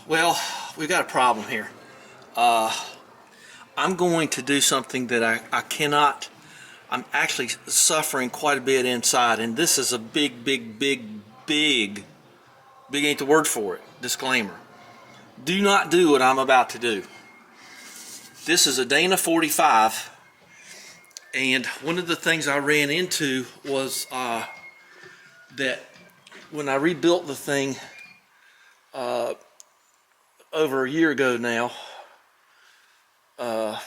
Well, we got a problem here. I'm going to do something that I cannot. I'm actually suffering quite a bit inside, and this is a big ain't the word for it, disclaimer. Do not do what I'm about to do. This is a Dana 45, and one of the things I ran into was that when I rebuilt the thing over a year ago now, let's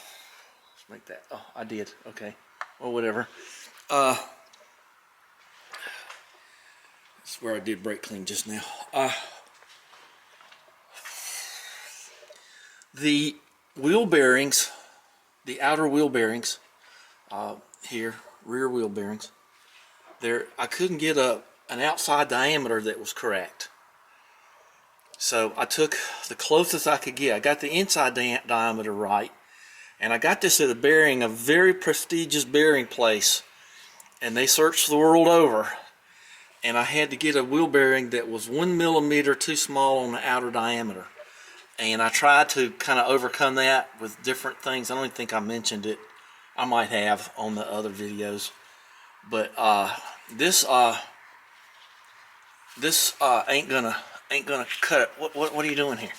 make that, oh, I did, okay, or whatever. That's where I did brake clean just now. The wheel bearings, the outer wheel bearings, here, rear wheel bearings, I couldn't get an outside diameter that was correct. So I took the closest I could get. I got the inside diameter right, and I got this at a very prestigious bearing place, and they searched the world over, and I had to get a wheel bearing that was 1 millimeter too small on the outer diameter. And I tried to kind of overcome that with different things. I don't even think I mentioned it. I might have on the other videos, but this ain't gonna cut it. What are you doing here?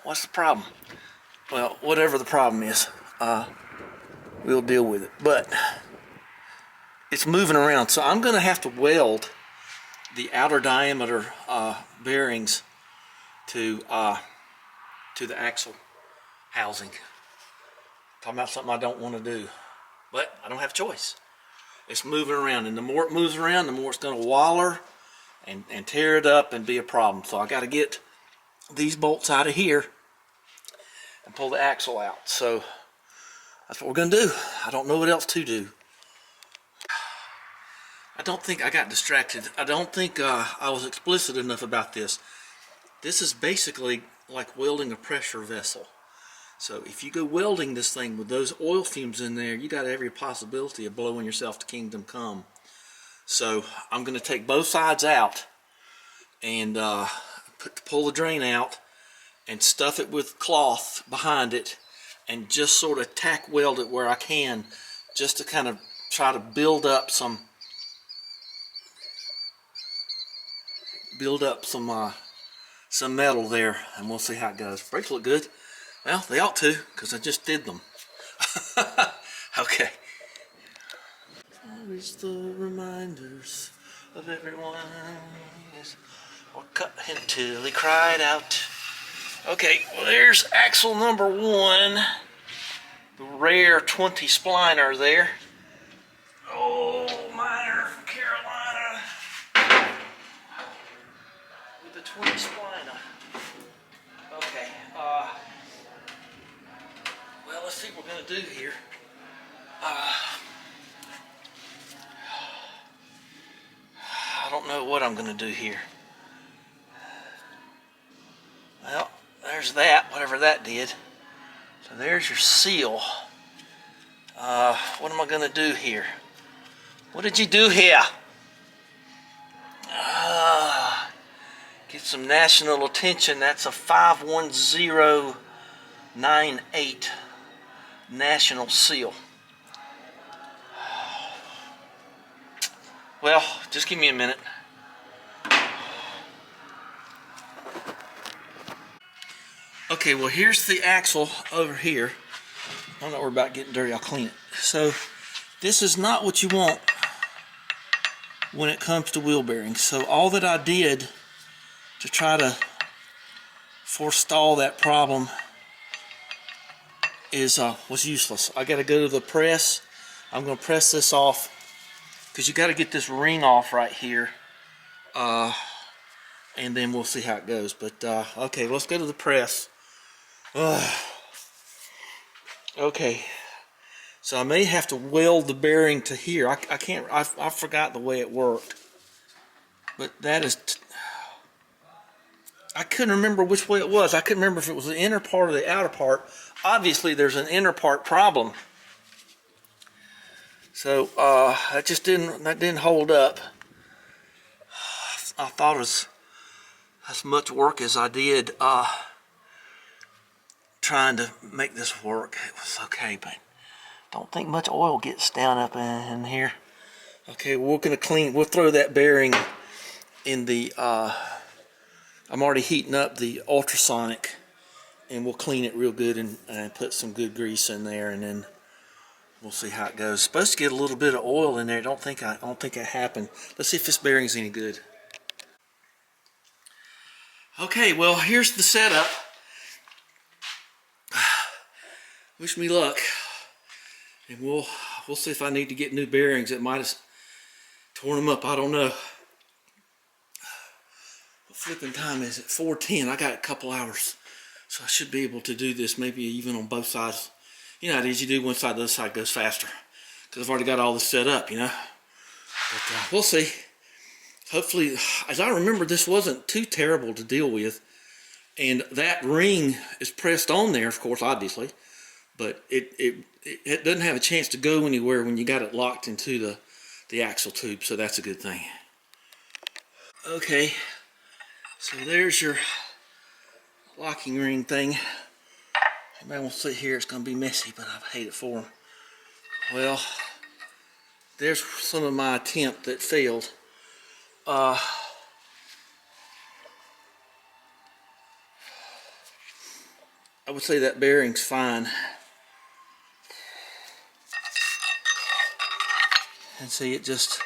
What's the problem? Well, whatever the problem is, we'll deal with it. But it's moving around, so I'm gonna have to weld the outer diameter bearings to the axle housing. Talking about something I don't want to do, but I don't have a choice. It's moving around, and the more it moves around, the more it's going to waller and tear it up and be a problem. So I got to get these bolts out of here and pull the axle out. So that's what we're going to do. I don't know what else to do. I don't think I got distracted. I don't think I was explicit enough about this. This is basically like welding a pressure vessel. So if you go welding this thing with those oil fumes in there, you got every possibility of blowing yourself to kingdom come. So I'm going to take both sides out and pull the drain out and stuff it with cloth behind it, and just sort of tack weld it where I can, just to kind of try to build up some metal there, and we'll see how it goes. Brakes look good. Well, they ought to, because I just did them. Okay. Always the reminders of everyone or cut until he cried out. Okay, well, there's axle number 1, the rare 20 spliner there. Oh, miner from Carolina with the 20 spliner. Okay, well, let's see what we're going to do here. I don't know what I'm going to do here. Well, there's that, whatever that did. So there's your seal. What am I going to do here? What did you do here? Get some national attention. That's a 51098 national seal. Well, just give me a minute. Okay, well, here's the axle over here. I'm not worried about getting dirty, I'll clean it. So this is not what you want when it comes to wheel bearings. So all that I did to try to forestall that problem was useless. I got to go to the press. I'm going to press this off, because you got to get this ring off right here, and then we'll see how it goes. But okay, let's go to the press. Okay, so I may have to weld the bearing to here. I can't. I forgot the way it worked, but that is. I couldn't remember which way it was. I couldn't remember if it was the inner part or the outer part. Obviously, there's an inner part problem. So that didn't hold up. I thought it was as much work as I did trying to make this work. It was okay, but don't think much oil gets down up in here. Okay, we're gonna clean. We'll throw that bearing in the. I'm already heating up the ultrasonic, and we'll clean it real good and put some good grease in there, and then we'll see how it goes. It's supposed to get a little bit of oil in there. I don't think it happened. Let's see if this bearing's any good. Okay, well, here's the setup. Wish me luck, and we'll see if I need to get new bearings. It might have torn them up. I don't know. What flipping time is it? 4:10. I got a couple hours, so I should be able to do this. Maybe even on both sides. You know how it is. You do one side, the other side goes faster because I've already got all this set up. You know, but we'll see. Hopefully, as I remember, this wasn't too terrible to deal with, and that ring is pressed on there, of course, obviously. But it doesn't have a chance to go anywhere when you got it locked into the axle tube, so that's a good thing. Okay, so there's your locking ring thing. Everybody wants to sit here, it's going to be messy, but I hate it for them. Well, there's some of my attempt that failed. I would say that bearing's fine. And see, it just,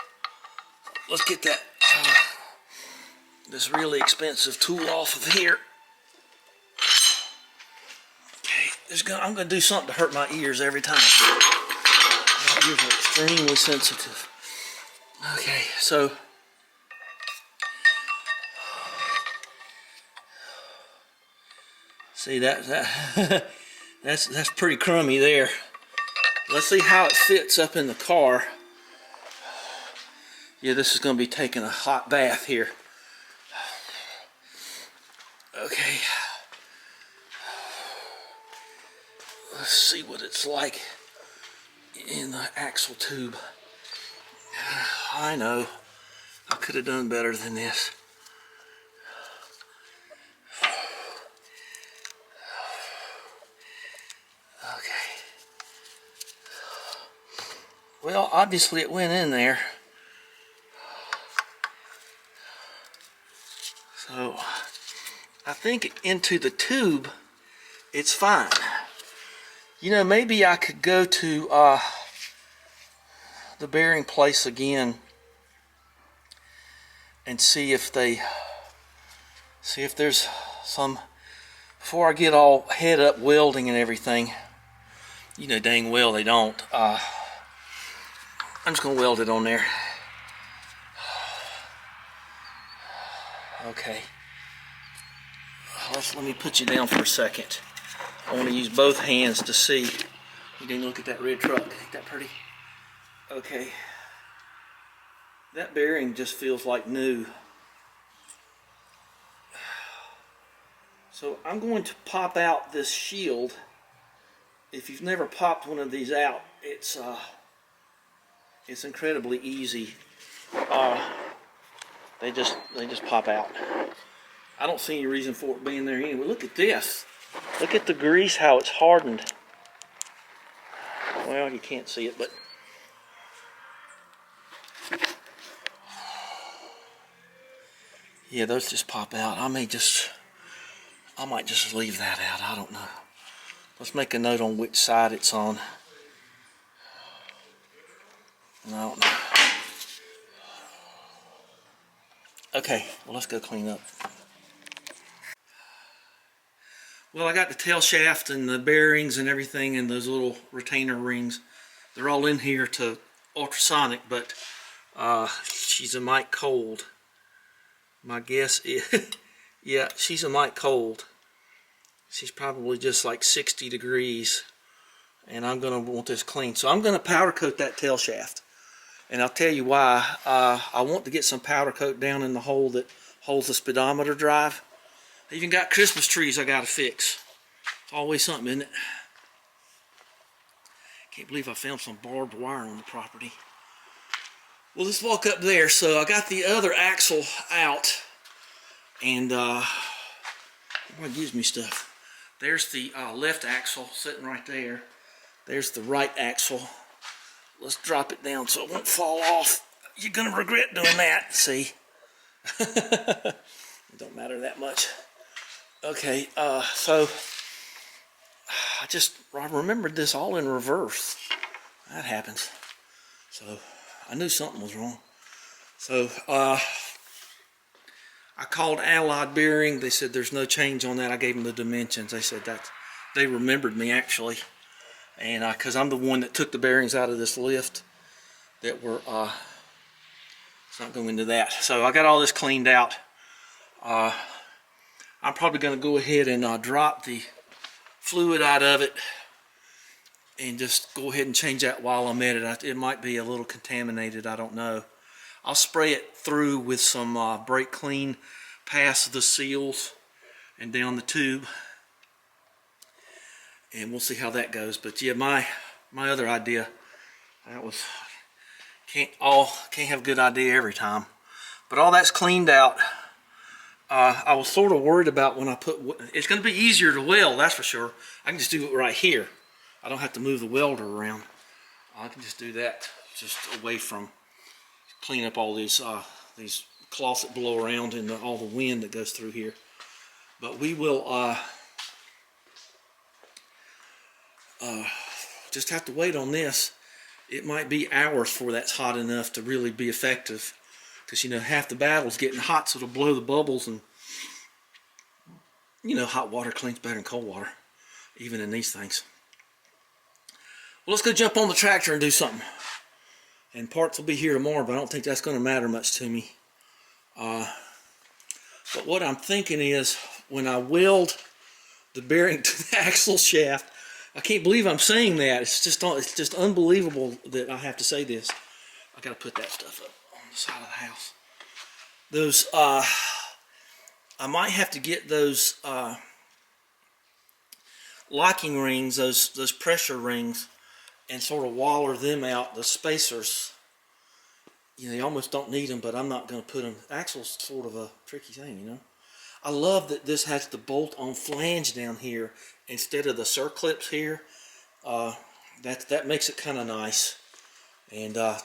let's get that this really expensive tool off of here. Okay, I'm gonna do something to hurt my ears every time. My ears are extremely sensitive. Okay, so see that's pretty crummy there. Let's see how it fits up in the car. Yeah, this is going to be taking a hot bath here. Okay. Let's see what it's like in the axle tube. I know. I could have done better than this. Okay. Well, obviously it went in there. So, I think into the tube, it's fine. You know, maybe I could go to the bearing place again and see if there's some, before I get all head up welding and everything. You know dang well they don't. I'm just going to weld it on there. Okay, let me put you down for a second. I want to use both hands to see. You didn't look at that red truck. Ain't that pretty? Okay, that bearing just feels like new. So I'm going to pop out this shield. If you've never popped one of these out, it's incredibly easy. They just pop out. I don't see any reason for it being there anyway. Look at this. Look at the grease, how it's hardened. Well, you can't see it, but yeah, those just pop out. I might just leave that out. I don't know. Let's make a note on which side it's on. I don't know. Okay, well, let's go clean up. Well, I got the tail shaft and the bearings and everything and those little retainer rings. They're all in here to ultrasonic, but she's a mite cold. My guess is, yeah, she's a mite cold. She's probably just like 60 degrees, and I'm going to want this clean. So I'm going to powder coat that tail shaft. And I'll tell you why. I want to get some powder coat down in the hole that holds the speedometer drive. I even got Christmas trees I got to fix. It's always something, isn't it? Can't believe I found some barbed wire on the property. Well, let's walk up there. So I got the other axle out. And what gives me stuff? There's the left axle sitting right there. There's the right axle. Let's drop it down so it won't fall off. You're gonna regret doing that, see? It don't matter that much. Okay, so I remembered this all in reverse. That happens. So I knew something was wrong. So I called Allied Bearing. They said there's no change on that. I gave them the dimensions. They said that they remembered me actually, and because I'm the one that took the bearings out of this lift that were. Let's not go into that. So I got all this cleaned out. I'm probably going to go ahead and drop the fluid out of it and just go ahead and change that while I'm at it. It might be a little contaminated, I don't know. I'll spray it through with some brake clean past the seals and down the tube, and we'll see how that goes. But yeah, my other idea, that was can't have a good idea every time. But all that's cleaned out. I was sort of worried about when I it's going to be easier to weld, that's for sure. I can just do it right here. I don't have to move the welder around. I can just do that, just away from clean up all these cloths that blow around and all the wind that goes through here. But we will just have to wait on this. It might be hours before that's hot enough to really be effective. Because, you know, half the battle's getting hot, so it'll blow the bubbles, and, you know, hot water cleans better than cold water, even in these things. Well, let's go jump on the tractor and do something. And parts will be here tomorrow, but I don't think that's going to matter much to me. But what I'm thinking is, when I weld the bearing to the axle shaft, I can't believe I'm saying that. It's just unbelievable that I have to say this. I got to put that stuff up on the side of the house. Those I might have to get those locking rings, those pressure rings, and sort of waller them out. The spacers, you know, you almost don't need them, but I'm not going to put them. Axle's sort of a tricky thing, you know. I love that this has the bolt-on flange down here instead of the circlips here. That makes it kind of nice. And I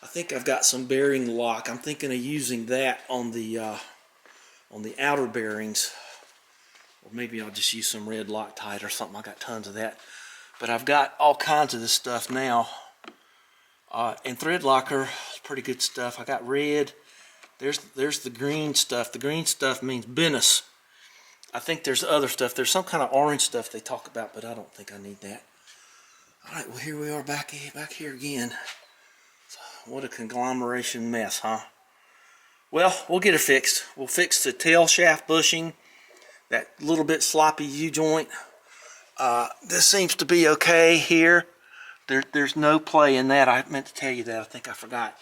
think I've got some bearing lock. I'm thinking of using that on the outer bearings, or maybe I'll just use some red Loctite or something. I got tons of that, but I've got all kinds of this stuff now. And thread locker is pretty good stuff. I got red. There's the green stuff. The green stuff means Venice. I think there's other stuff. There's some kind of orange stuff they talk about, but I don't think I need that. All right, well, here we are back here again. What a conglomeration mess, huh? Well, we'll get it fixed. We'll fix the tail shaft bushing, that little bit sloppy U-joint. This seems to be okay here. There's no play in that. I meant to tell you that. I think I forgot.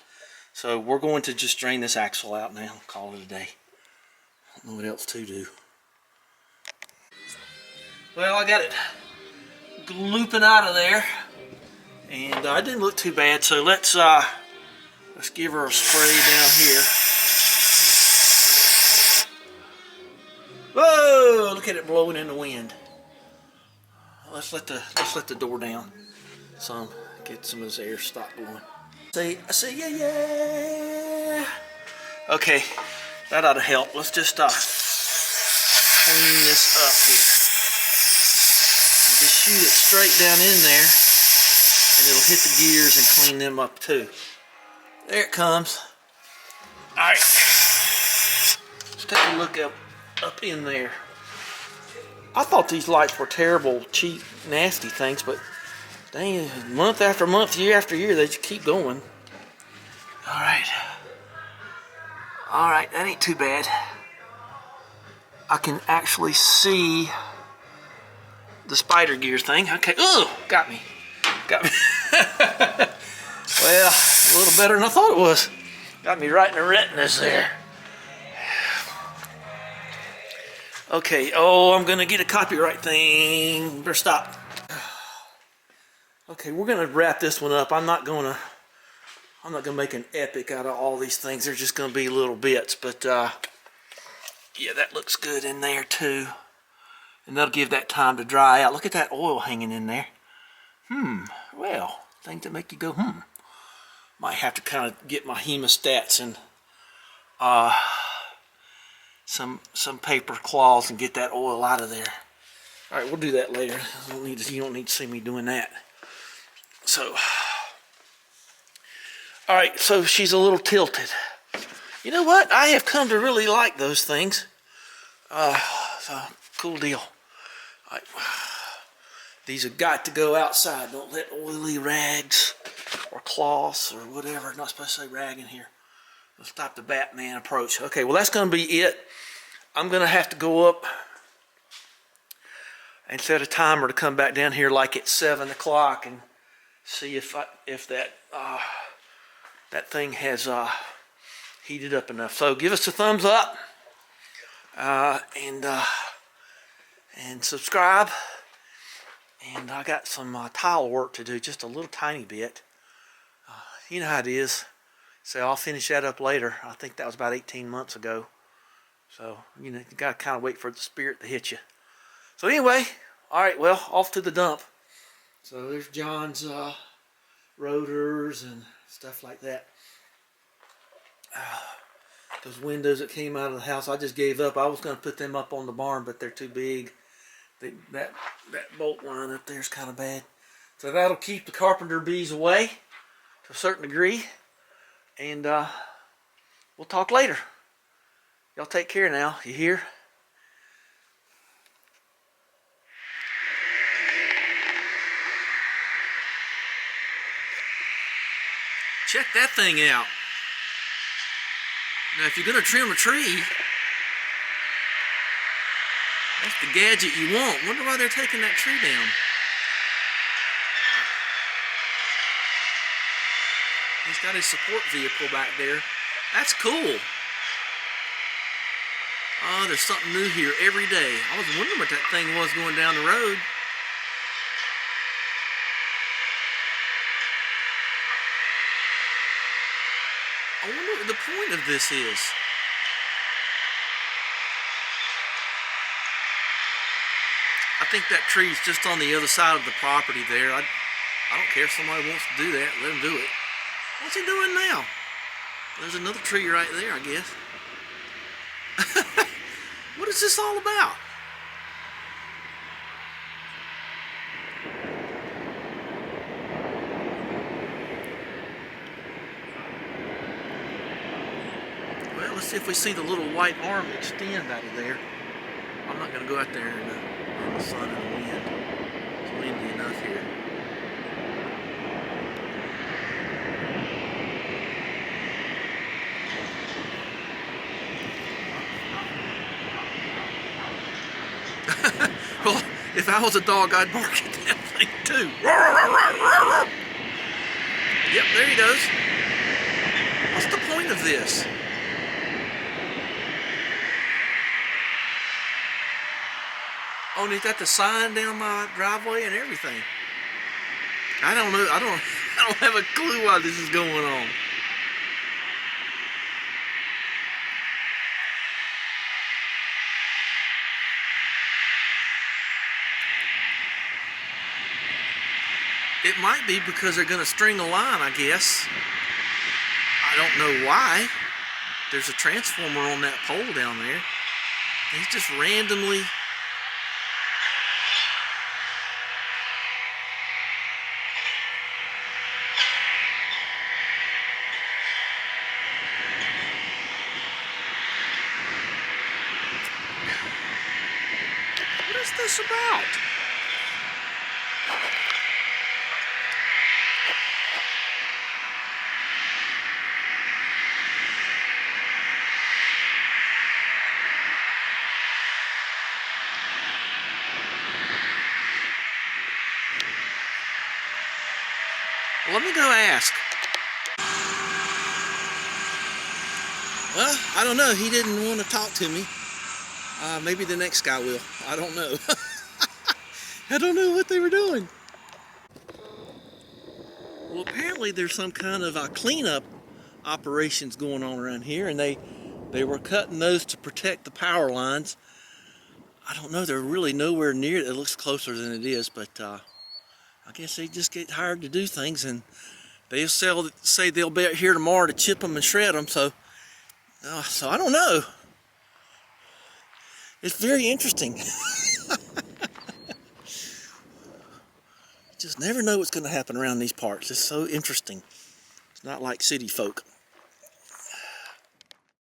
So we're going to just drain this axle out now and call it a day. I don't know what else to do. Well, I got it glooping out of there, and it didn't look too bad. So let's give her a spray down here. Whoa! Look at it blowing in the wind. Let's let the door down. Get some of this air stop blowing. I say yeah. Okay, that ought to help. Let's just clean this up here. And just shoot it straight down in there, and it'll hit the gears and clean them up too. There it comes. Alright. Let's take a look up in there. I thought these lights were terrible, cheap, nasty things, but dang, month after month, year after year, they just keep going. Alright, that ain't too bad. I can actually see the spider gear thing. Okay, oh, got me. Well, a little better than I thought it was. Got me right in the retinas there. Okay, I'm gonna get a copyright thing. Better stop. Okay, we're gonna wrap this one up. I'm not gonna make an epic out of all these things. They're just gonna be little bits, but Yeah, that looks good in there too. And that'll give that time to dry out. Look at that oil hanging in there. Well, things that make you go, Might have to kind of get my hemostats and some paper cloths and get that oil out of there. All right, we'll do that later. You don't need to see me doing that. So, all right, so she's a little tilted. You know what? I have come to really like those things. So, cool deal. All right. These have got to go outside. Don't let oily rags or cloths or whatever. Not supposed to say rag in here. We'll stop the Batman approach. Okay, well that's going to be it. I'm going to have to go up and set a timer to come back down here like at 7 o'clock and see if that thing has heated up enough. So give us a thumbs up and subscribe. And I got some tile work to do, just a little tiny bit. You know how it is. So I'll finish that up later. I think that was about 18 months ago. So, you got to kind of wait for the spirit to hit you. So anyway, all right, well, off to the dump. So there's John's rotors and stuff like that. Those windows that came out of the house, I just gave up. I was going to put them up on the barn, but they're too big. That bolt line up there is kind of bad. So that'll keep the carpenter bees away to a certain degree. And we'll talk later. Y'all take care now. You hear? Check that thing out. Now, if you're going to trim a tree, that's the gadget you want. Wonder why they're taking that tree down. He's got his support vehicle back there. That's cool. Oh, there's something new here every day. I was wondering what that thing was going down the road. I wonder what the point of this is. I think that tree's just on the other side of the property there. I don't care if somebody wants to do that. Let them do it. What's he doing now? There's another tree right there, I guess. What is this all about? Well, let's see if we see the little white arm extend out of there. I'm not going to go out there in the sun and the wind. It's windy enough here. Well, if I was a dog, I'd bark at that thing too. Yep, there he goes. What's the point of this? Oh, and he's got the sign down my driveway and everything. I don't know. I don't have a clue why this is going on. It might be because they're going to string a line, I guess. I don't know why. There's a transformer on that pole down there. He's just randomly... What is this about? Let me go ask. Well, I don't know. He didn't want to talk to me. Maybe the next guy will. I don't know. I don't know what they were doing. Well, apparently there's some kind of cleanup operations going on around here, and they They were cutting those to protect the power lines. I don't know, they're really nowhere near it. It looks closer than it is, but I guess they just get hired to do things, and they'll say they'll be out here tomorrow to chip them and shred them. So I don't know. It's very interesting. Just never know what's going to happen around these parts. It's so interesting. It's not like city folk.